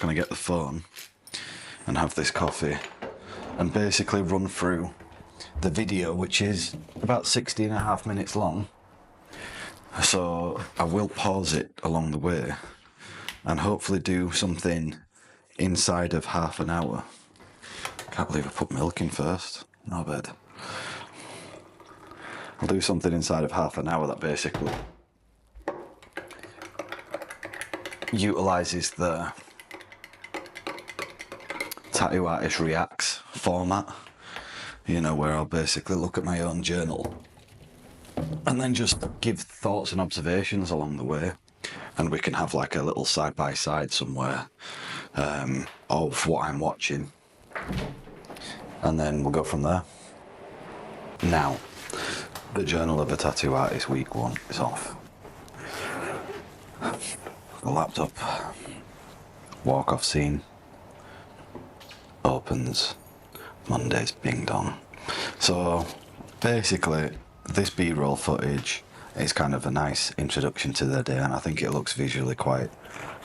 going to get the phone and have this coffee and basically run through the video, which is about 16.5 minutes long. So I will pause it along the way and hopefully do something inside of half an hour. Can't believe I put milk in first. No bad. I'll do something inside of half an hour that basically utilises the Tattoo Artist Reacts format, you know, where I'll basically look at my own journal and then just give thoughts and observations along the way, and we can have like a little side by side somewhere of what I'm watching, and then we'll go from there. Now, the Journal of a Tattoo Artist week 1 is off. The laptop, walk-off scene, opens, Monday's pinged on. So basically this B-roll footage is kind of a nice introduction to the day, and I think it looks visually quite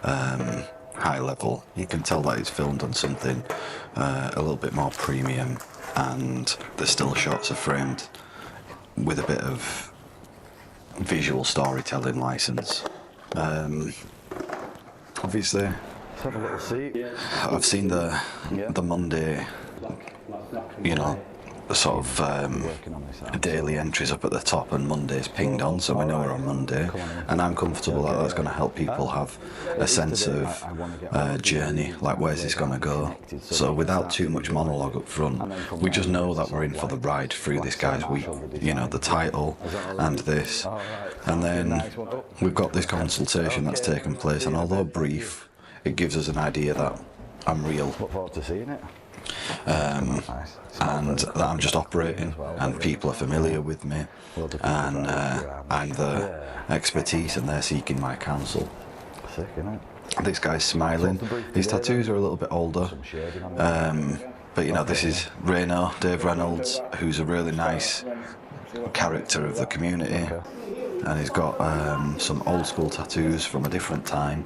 high level. You can tell that it's filmed on something a little bit more premium, and the still shots are framed with a bit of visual storytelling license. Obviously, let's have a little seat. I've seen the Monday, you know, sort of daily entries up at the top, and Monday's pinged on, so we know we're on Monday, and I'm comfortable that that's going to help people have a sense of journey, like where's this going to go. So without too much monologue up front, we just know that we're in for the ride through this guy's week, you know, the title and this, and then we've got this consultation that's taken place, and although brief, it gives us an idea that I'm real. Look forward to seeing it. And that I'm just operating, and people are familiar with me, and I'm the expertise, and they're seeking my counsel. Sick, innit? This guy's smiling. His tattoos are a little bit older, but you know, this is Reno, Dave Reynolds, who's a really nice character of the community, and he's got some old school tattoos from a different time,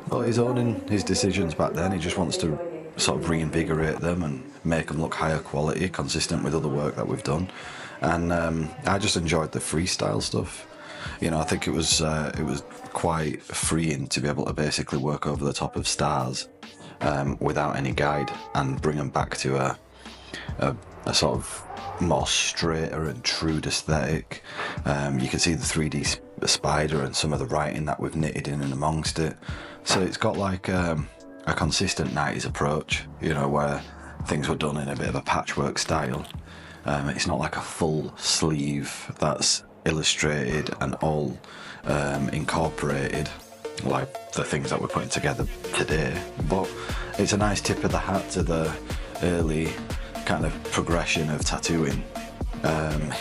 but he's owning his decisions back then. He just wants to sort of reinvigorate them and make them look higher quality, consistent with other work that we've done. And I just enjoyed the freestyle stuff. You know, I think it was quite freeing to be able to basically work over the top of stars without any guide, and bring them back to a sort of more straighter and true aesthetic. You can see the 3D spider and some of the writing that we've knitted in and amongst it. So it's got like a consistent 90s approach, you know, where things were done in a bit of a patchwork style. It's not like a full sleeve that's illustrated and all incorporated like the things that we're putting together today, but it's a nice tip of the hat to the early kind of progression of tattooing.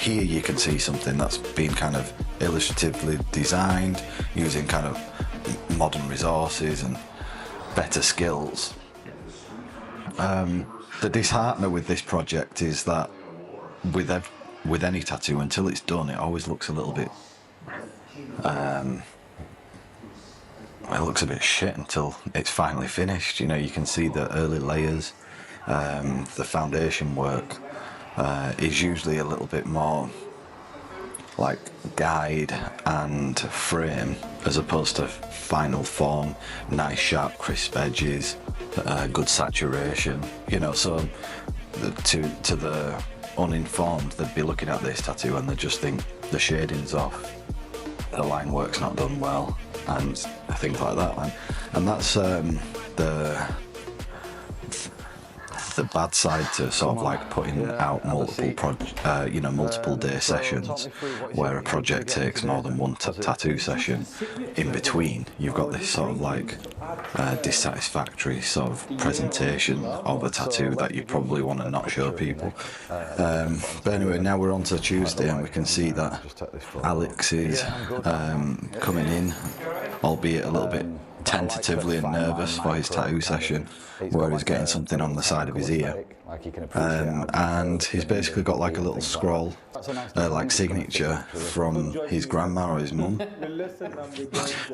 Here you can see something that's been kind of illustratively designed using kind of modern resources and better skills. The disheartener with this project is that with any tattoo, until it's done, it always looks a little bit it looks a bit shit until it's finally finished. You know, you can see the early layers. The foundation work is usually a little bit more like guide and frame, as opposed to final form, nice sharp crisp edges, good saturation, you know. So to the uninformed, they'd be looking at this tattoo and they just think the shading's off, the line work's not done well, and things like that. And that's the bad side to sort of like putting out multiple day sessions where a project takes more than one tattoo session. In between, you've got this sort of like dissatisfactory sort of presentation of a tattoo that you probably want to not show people. But anyway, now we're on to Tuesday, and we can see that Alex is coming in, albeit a little bit tentatively and nervous for his tattoo session, where he's getting something on the side of his ear, and he's basically got like a little scroll like signature from his grandma or his mum.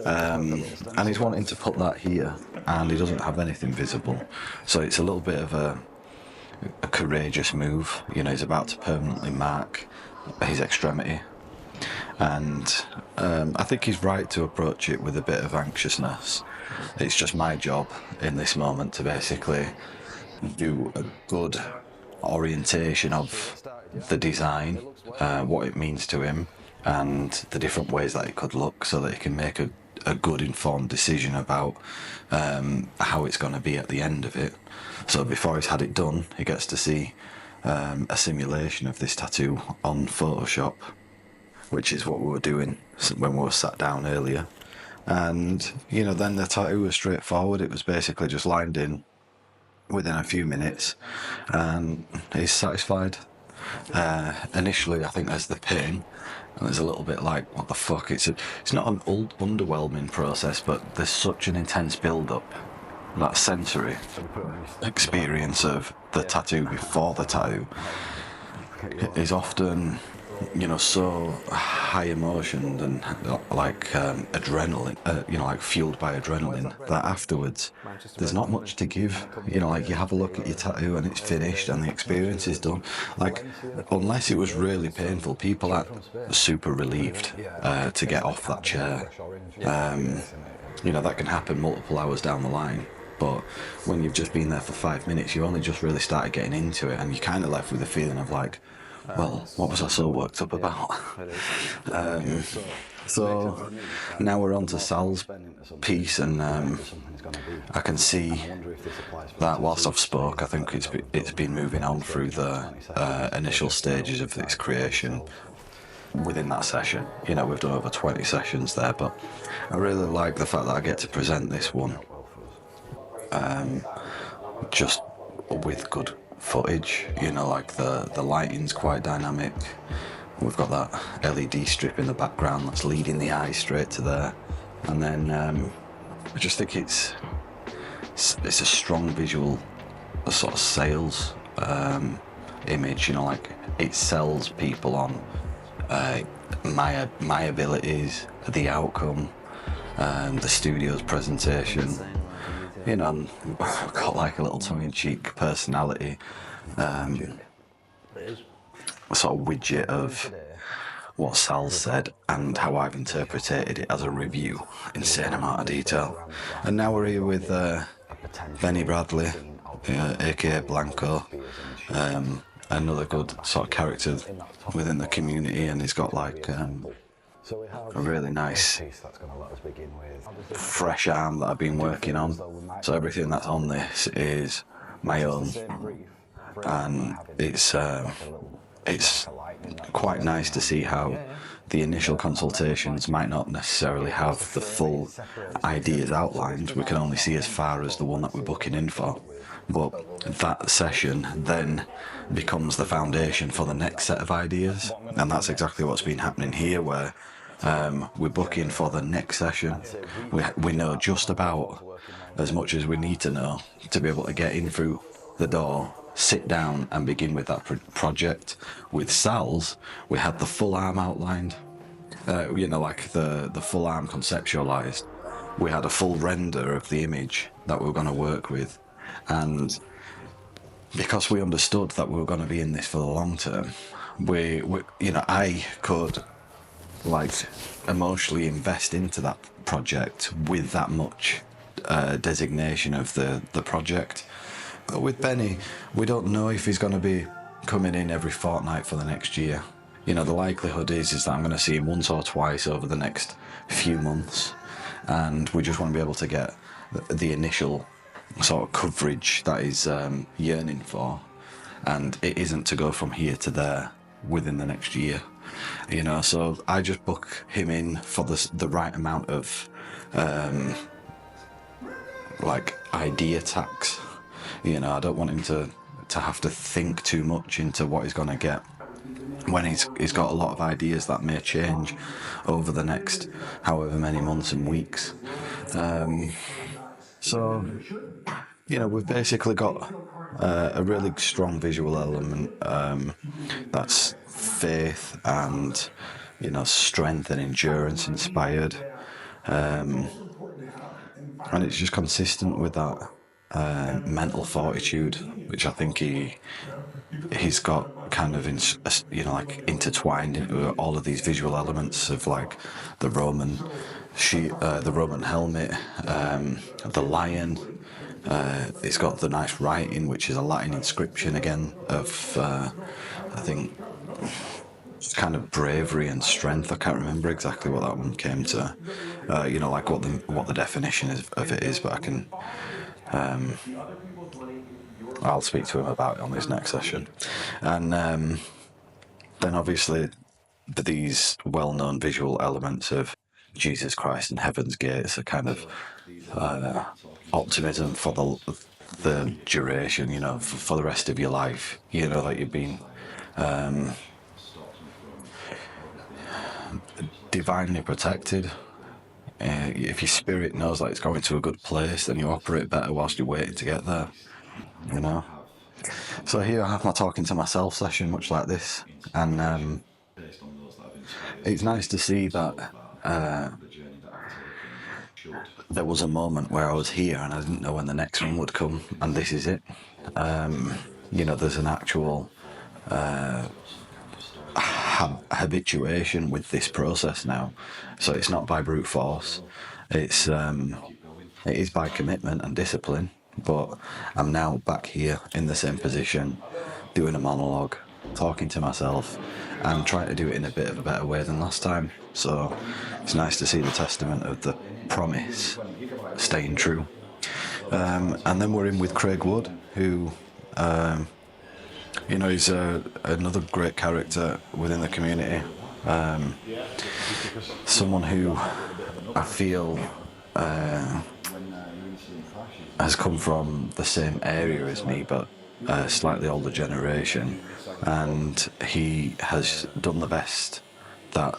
And he's wanting to put that here, and he doesn't have anything visible. So it's a little bit of a courageous move. You know, he's about to permanently mark his extremity. And I think he's right to approach it with a bit of anxiousness. It's just my job in this moment to basically do a good orientation of the design, what it means to him, and the different ways that it could look, so that he can make a good informed decision about how it's going to be at the end of it. So before he's had it done, he gets to see a simulation of this tattoo on Photoshop, which is what we were doing when we were sat down earlier. And, you know, then the tattoo was straightforward. It was basically just lined in within a few minutes, and he's satisfied. Initially, I think there's the pain, and there's a little bit like, what the fuck? It's not an underwhelming process, but there's such an intense build-up. That sensory experience of the tattoo before the tattoo is often, you know, so high emotioned and like adrenaline, you know, like fueled by adrenaline, that afterwards there's not much to give. You know, like you have a look at your tattoo and it's finished and the experience is done. Like, unless it was really painful, people are super relieved to get off that chair. You know, that can happen multiple hours down the line. But when you've just been there for 5 minutes, you only just really started getting into it, and you're kind of left with the feeling of like, well, what was I so worked up about? So now we're on to Sal's piece, and I can see that whilst I've spoke, I think it's been moving on through the initial stages of its creation within that session. You know, we've done over 20 sessions there, but I really like the fact that I get to present this one just with good footage. You know, like the lighting's quite dynamic. We've got that LED strip in the background that's leading the eye straight to there, and then I just think it's a strong visual, a sort of sales image. You know, like it sells people on my abilities, the outcome, the studio's presentation. You know, I've got like a little tongue-in-cheek personality, a sort of widget of what Sal said and how I've interpreted it as a review. Insane amount of detail. And now we're here with Benny Bradley, aka Blanco, another good sort of character within the community, and he's got like a really nice fresh arm that I've been working on. So everything that's on this is my own, and it's quite nice to see how the initial consultations might not necessarily have the full ideas outlined. We can only see as far as the one that we're booking in for, but that session then becomes the foundation for the next set of ideas, and that's exactly what's been happening here, where we're booking for the next session. We know just about as much as we need to know to be able to get in through the door, sit down and begin with that project. With Sal's, we had the full arm outlined, you know, like the full arm conceptualized. We had a full render of the image that we were going to work with, and because we understood that we were going to be in this for the long term, we you know, I could like emotionally invest into that project with that much designation of the project. But with Benny, we don't know if he's going to be coming in every fortnight for the next year. You know, the likelihood is that I'm going to see him once or twice over the next few months, and we just want to be able to get the initial sort of coverage that he's yearning for, and it isn't to go from here to there within the next year. You know, so I just book him in for the right amount of like idea tax. You know, I don't want him to have to think too much into what he's going to get when he's got a lot of ideas that may change over the next however many months and weeks. So, you know, we've basically got a really strong visual element that's faith and, you know, strength and endurance inspired. And it's just consistent with that mental fortitude, which I think he's got kind of you know, like intertwined into all of these visual elements of like the Roman the Roman helmet, the lion. It's got the nice writing, which is a Latin inscription again of I think it's kind of bravery and strength. I can't remember exactly what that one came to. You know, like what the definition of it is, but I can. I'll speak to him about it on this next session, and then obviously these well-known visual elements of Jesus Christ and Heaven's Gates are kind of optimism for the duration, you know, for the rest of your life. You know, like you've been divinely protected. If your spirit knows that it's going to a good place, then you operate better whilst you're waiting to get there. You know. So here I have my talking to myself session, much like this, and it's nice to see that there was a moment where I was here and I didn't know when the next one would come, and this is it. You know, there's an actual habituation with this process now, so it's not by brute force. It is by commitment and discipline. But I'm now back here in the same position, doing a monologue, talking to myself, and trying to do it in a bit of a better way than last time. So it's nice to see the testament of the promise staying true. And then we're in with Craig Wood, who, you know, he's another great character within the community. Someone who I feel has come from the same area as me, but a slightly older generation, and he has done the best that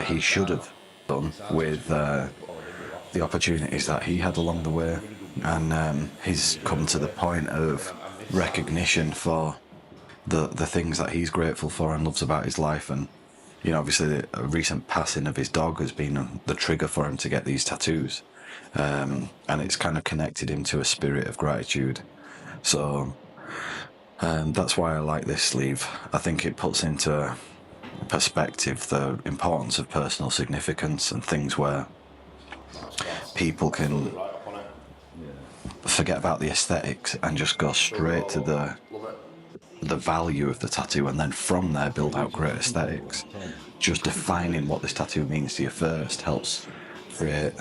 he should have done with the opportunities that he had along the way, and he's come to the point of recognition for the things that he's grateful for and loves about his life. And you know, obviously a recent passing of his dog has been the trigger for him to get these tattoos. And it's kind of connected him to a spirit of gratitude. So that's why I like this sleeve. I think it puts into perspective the importance of personal significance and things where people can forget about the aesthetics and just go straight to the value of the tattoo, and then from there build out great aesthetics. Just defining what this tattoo means to you first helps create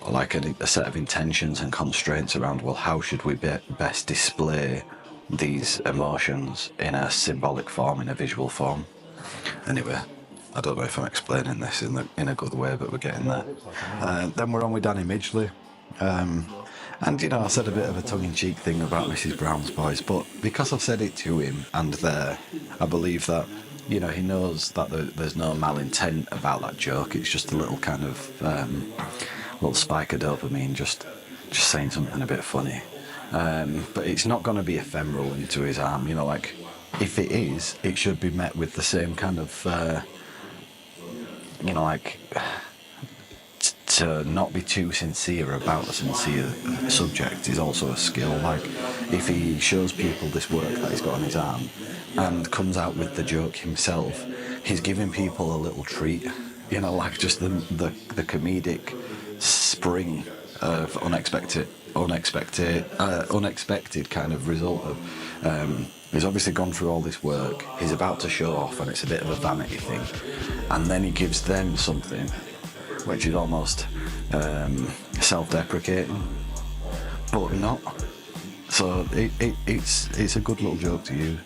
like a set of intentions and constraints around, well, how should we best display these emotions in a symbolic form, in a visual form. Anyway, I don't know if I'm explaining this in a good way, but we're getting there. Then we're on with Danny Midgley. And, you know, I said a bit of a tongue-in-cheek thing about Mrs. Brown's Boys, but because I've said it to him and there, I believe that, you know, he knows that there's no malintent about that joke. It's just a little kind of little spike of dopamine, just saying something a bit funny. But it's not going to be ephemeral into his arm, you know, like, if it is, it should be met with the same kind of, you know, like, to not be too sincere about a sincere subject is also a skill. Like, if he shows people this work that he's got on his arm and comes out with the joke himself, he's giving people a little treat, you know, like just the comedic spring of unexpected kind of result of he's obviously gone through all this work, he's about to show off, and it's a bit of a vanity thing, and then he gives them something which is almost self-deprecating, but not. So it's a good little joke to use.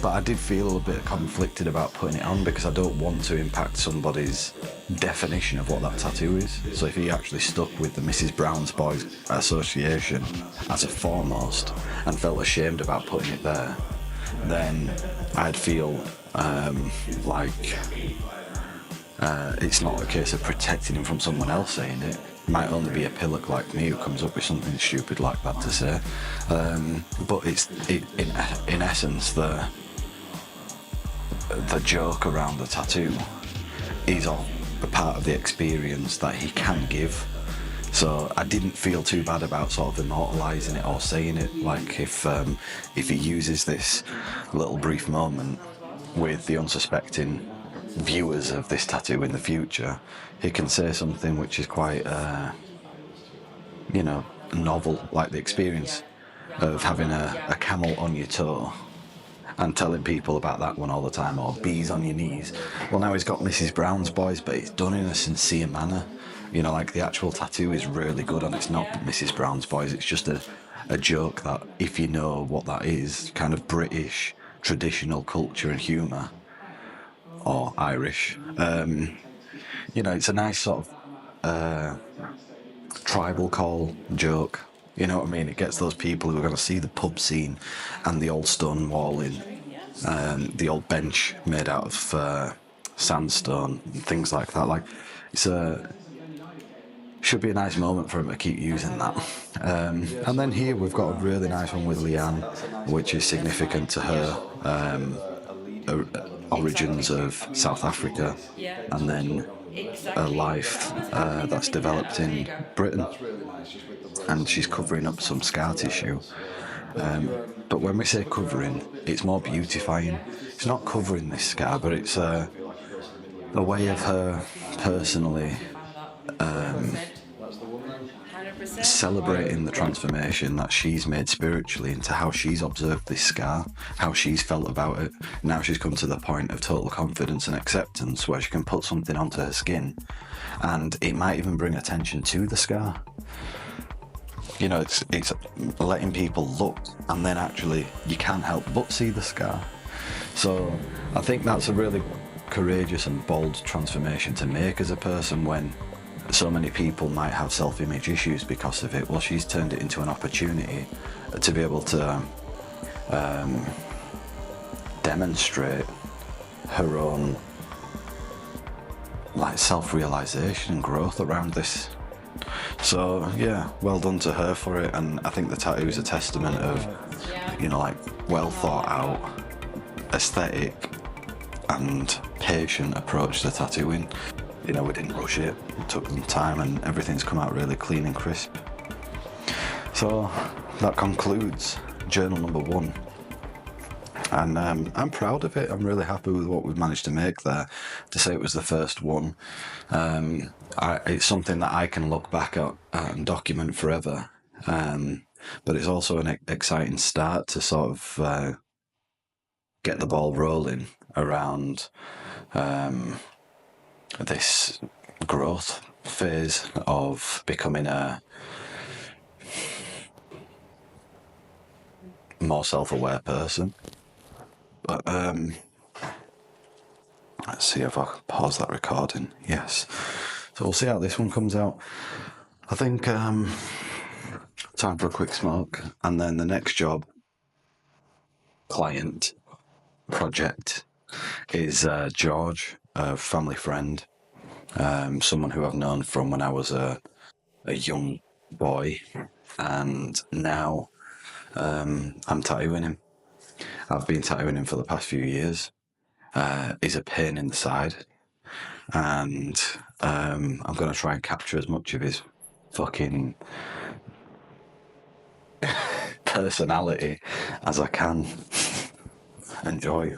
But I did feel a bit conflicted about putting it on because I don't want to impact somebody's definition of what that tattoo is. So if he actually stuck with the Mrs. Brown's Boys association as a foremost and felt ashamed about putting it there, then I'd feel like it's not a case of protecting him from someone else saying it. might only be a pillock like me who comes up with something stupid like that to say. But in essence, the joke around the tattoo is all a part of the experience that he can give. So I didn't feel too bad about sort of immortalising it or saying it. Like if he uses this little brief moment with the unsuspecting viewers of this tattoo in the future, he can say something which is quite, novel, like the experience of having a camel on your toe and telling people about that one all the time, or bees on your knees. Well, now he's got Mrs. Brown's boys, but it's done in a sincere manner. Like the actual tattoo is really good, and it's not Mrs. Brown's boys, it's just a joke that, if you know what that is, kind of British traditional culture and humour, or Irish, it's a nice sort of tribal call joke. You know what I mean? It gets those people who are going to see the pub scene and the old stone walling, the old bench made out of sandstone and things like that. Like, should be a nice moment for him to keep using that. And then here we've got a really nice one with Leanne, which is significant to her origins of South Africa, and then a life that's developed in Britain. And she's covering up some scar tissue. But when we say covering, it's more beautifying. It's not covering this scar, but it's a way of her personally celebrating the transformation that she's made spiritually into how she's observed this scar, how she's felt about it. Now she's come to the point of total confidence and acceptance where she can put something onto her skin, and it might even bring attention to the scar. It's letting people look, and then actually you can't help but see the scar. So I think that's a really courageous and bold transformation to make as a person, when so many people might have self-image issues because of it. Well, she's turned it into an opportunity to be able to demonstrate her own self-realisation and growth around this. So yeah, well done to her for it. And I think the tattoo is a testament of well thought out aesthetic and patient approach to tattooing. We didn't rush it. It took some time, and everything's come out really clean and crisp. So that concludes journal number 1. And I'm proud of it. I'm really happy with what we've managed to make there. To say it was the first one, it's something that I can look back at and document forever. But it's also an exciting start to sort of get the ball rolling around this growth phase of becoming a more self-aware person. But let's see if I can pause that recording. Yes. So we'll see how this one comes out. I think time for a quick smoke, and then the next job, client, project is George, a family friend, someone who I've known from when I was a young boy, and now I'm tattooing him. I've been tattooing him for the past few years. He's a pain in the side, and I'm going to try and capture as much of his fucking personality as I can. Enjoy.